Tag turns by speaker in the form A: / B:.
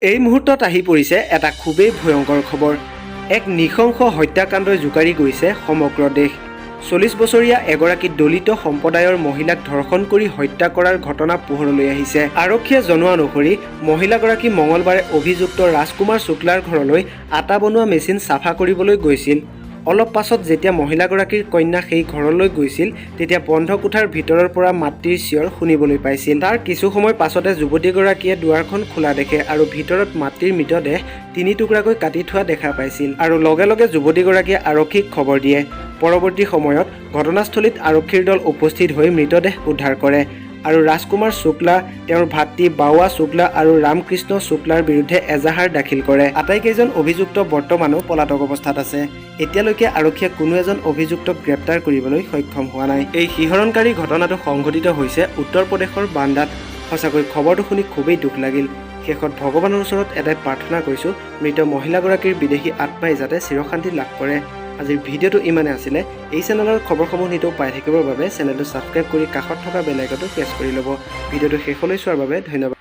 A: এই মুহূৰ্তত আহি পৰিছে এটা খুবেই ভয়ংকৰ খবৰ। এক নৃশংস হত্যাকাণ্ডই জোকাৰি গৈছে সমগ্ৰ দেশ। 40 বছৰীয়া এগৰাকী দলিত সম্প্ৰদায়ৰ মহিলাক ধৰ্ষণ কৰি হত্যা কৰাৰ ঘটনা পোহৰলৈ আহিছে। আৰক্ষীয়ে জনোৱা অনুসৰি মহিলাগৰাকী মঙলবাৰে অভিযুক্ত ৰাজকুমাৰ শুক্লাৰ ঘৰলৈ আটা বনোৱা মেচিন চাফা কৰিবলৈ গৈছিল। অলপ পাছত যেতিয়া মহিলাগৰাকীৰ কন্যা সেই ঘৰলৈ গৈছিল তেতিয়া বন্ধ কোঠাৰ ভিতৰৰ পৰা মাতৃৰ চিঞৰ শুনিবলৈ পাইছিল। তাৰ কিছু সময় পাছতে যুৱতীগৰাকীয়ে দুৱাৰখন খোলা দেখে আৰু ভিতৰত মাতৃৰ মৃতদেহ 3 টুকুৰাকৈ কাটি থোৱা দেখা পাইছিল আৰু লগে লগে যুৱতীগৰাকীয়ে আৰক্ষীক খবৰ দিয়ে। পৰৱৰ্তী সময়ত ঘটনাস্থলীত আৰক্ষীৰ দল উপস্থিত হৈ মৃতদেহ উদ্ধাৰ কৰে আৰু ৰাজকুমাৰ শুক্লা, তেওঁৰ ভাতৃ বাৱা শুক্লা আৰু ৰামকৃষ্ণ শুক্লাৰ বিৰুদ্ধে এজাহাৰ দাখিল কৰে। আটাইকেইজন অভিযুক্ত বৰ্তমানো পলাতক অৱস্থাত আছে। এতিয়ালৈকে আৰক্ষীয়ে কোনো এজন অভিযুক্তক গ্ৰেপ্তাৰ কৰিবলৈ সক্ষম হোৱা নাই। এই শিহৰণকাৰী ঘটনাটো সংঘটিত হৈছে উত্তৰ প্ৰদেশৰ বান্দাত। সঁচাকৈ খবৰটো শুনি খুবেই দুখ লাগিল। শেষত ভগৱানৰ ওচৰত এটাই প্ৰাৰ্থনা কৰিছোঁ, মৃত মহিলাগৰাকীৰ বিদেশী আত্মাই যাতে চিৰশান্তি লাভ কৰে। আজিৰ ভিডিঅ'টো ইমানে আছিলে। এই চেনেলৰ খবৰসমূহ নিতৌ পাই থাকিবৰ বাবে চেনেলটো ছাবস্ক্ৰাইব কৰি কাষত থকা বেল আইকনটো প্ৰেছ কৰি ল'ব। ভিডিঅ'টো শেষলৈ চোৱাৰ বাবে ধন্যবাদ।